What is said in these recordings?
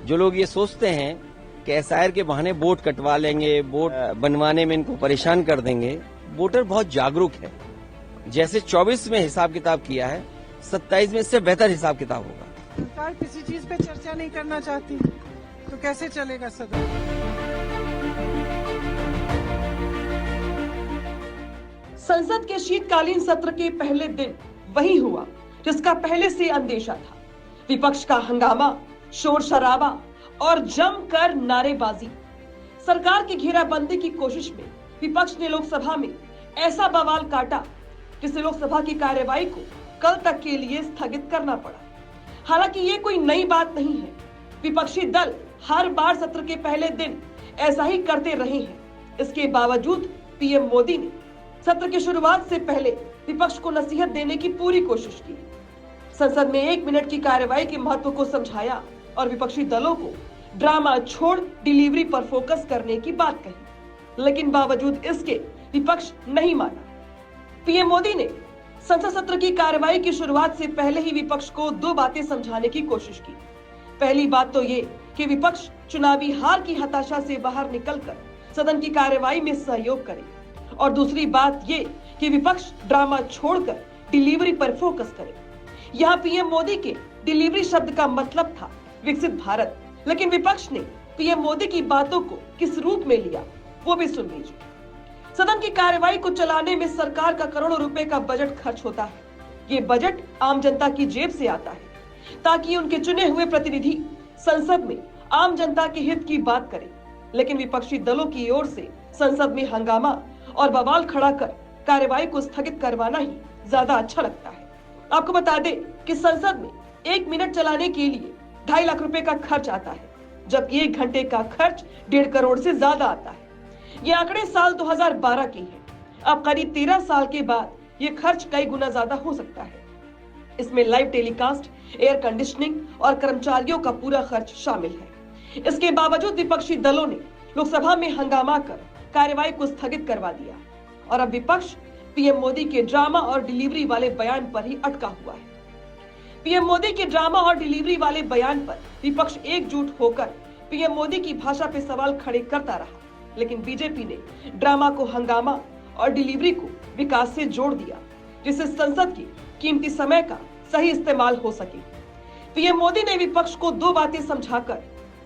जो लोग ये सोचते हैं कि एसआईआर के बहाने वोट कटवा लेंगे, वोट बनवाने में इनको परेशान कर देंगे, वोटर बहुत जागरूक है। जैसे 24 में हिसाब किताब किया है, 27 में इससे बेहतर हिसाब किताब होगा। सरकार किसी चीज पे चर्चा नहीं करना चाहती तो कैसे चलेगा सदन? संसद के शीतकालीन सत्र के पहले दिन वही हुआ जिसका पहले से अंदेशा था। विपक्ष का हंगामा, शोर शराबा और जमकर नारेबाजी। सरकार की घेराबंदी की कोशिश में विपक्ष ने लोकसभा में ऐसा बवाल काटा जिससे लोकसभा की कार्यवाही को कल तक के लिए स्थगित करना पड़ा। हालांकि ये कोई नई बात नहीं है। विपक्षी दल हर बार सत्र के पहले दिन ऐसा ही करते रहे हैं। इसके बावजूद पीएम मोदी ने सत्र की शुरुआत से पहले विपक्ष को नसीहत देने की पूरी कोशिश की। संसद में 1 मिनट की कार्यवाही के महत्व को समझाया और विपक्षी दलों को ड्रामा छोड़ डिलीवरी पर फोकस करने की बात कही, लेकिन बावजूद इसके विपक्ष नहीं माना। पीएम मोदी ने संसद सत्र की कार्यवाही की शुरुआत से पहले ही विपक्ष को 2 बातें समझाने की कोशिश की। पहली बात तो ये कि विपक्ष चुनावी हार की हताशा से बाहर निकलकर सदन की कार्यवाही में सहयोग करे, और दूसरी बात ये कि विपक्ष ड्रामा छोड़कर डिलीवरी पर फोकस करे। यहाँ पीएम मोदी के डिलीवरी शब्द का मतलब था विकसित भारत, लेकिन विपक्ष ने पीएम मोदी की बातों को किस रूप में लिया वो भी सुन लीजिए। सदन की कार्यवाही को चलाने में सरकार का करोड़ों रुपए का बजट खर्च होता है। ये बजट आम जनता की जेब से आता है ताकि उनके चुने हुए प्रतिनिधि संसद में आम जनता के हित की बात करें, लेकिन विपक्षी दलों की ओर से संसद में हंगामा और बवाल खड़ा कर कार्यवाही को स्थगित करवाना ही ज्यादा अच्छा लगता है। आपको बता दें कि संसद में 1 मिनट चलाने के लिए 2.5 लाख रुपए का खर्च आता है, जबकि 1 घंटे का खर्च 1.5 करोड़ से ज्यादा आता है। ये आंकड़े साल 2012 के हैं। अब करीब 13 साल के बाद ये खर्च कई गुना ज्यादा हो सकता है। इसमें लाइव टेलीकास्ट, एयर कंडीशनिंग और कर्मचारियों का पूरा खर्च शामिल है। इसके बावजूद विपक्षी दलों ने लोकसभा में हंगामा कर कार्यवाही को स्थगित करवा दिया और अब विपक्ष पीएम मोदी के ड्रामा और डिलीवरी वाले बयान पर ही अटका हुआ है। पीएम मोदी के ड्रामा और डिलीवरी वाले बयान पर विपक्ष एकजुट होकर पीएम मोदी की भाषा पे सवाल खड़े करता रहा, लेकिन बीजेपी ने ड्रामा को हंगामा और डिलीवरी को विकास से जोड़ दिया, जिससे संसद की कीमती समय का सही इस्तेमाल हो सके। पीएम मोदी ने विपक्ष को 2 बातें समझाकर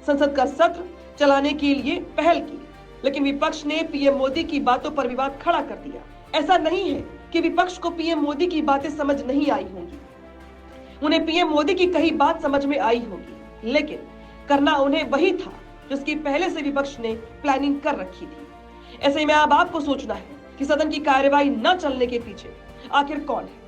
संसद का सत्र चलाने के लिए पहल की, लेकिन विपक्ष ने पीएम मोदी की बातों पर विवाद खड़ा कर दिया। ऐसा नहीं है कि विपक्ष को पीएम मोदी की बातें समझ नहीं आई होंगी, उन्हें पीएम मोदी की कही बात समझ में आई होगी, लेकिन करना उन्हें वही था जिसकी पहले से विपक्ष ने प्लानिंग कर रखी थी। ऐसे में अब आपको सोचना है कि सदन की कार्यवाही न चलने के पीछे आखिर कौन है।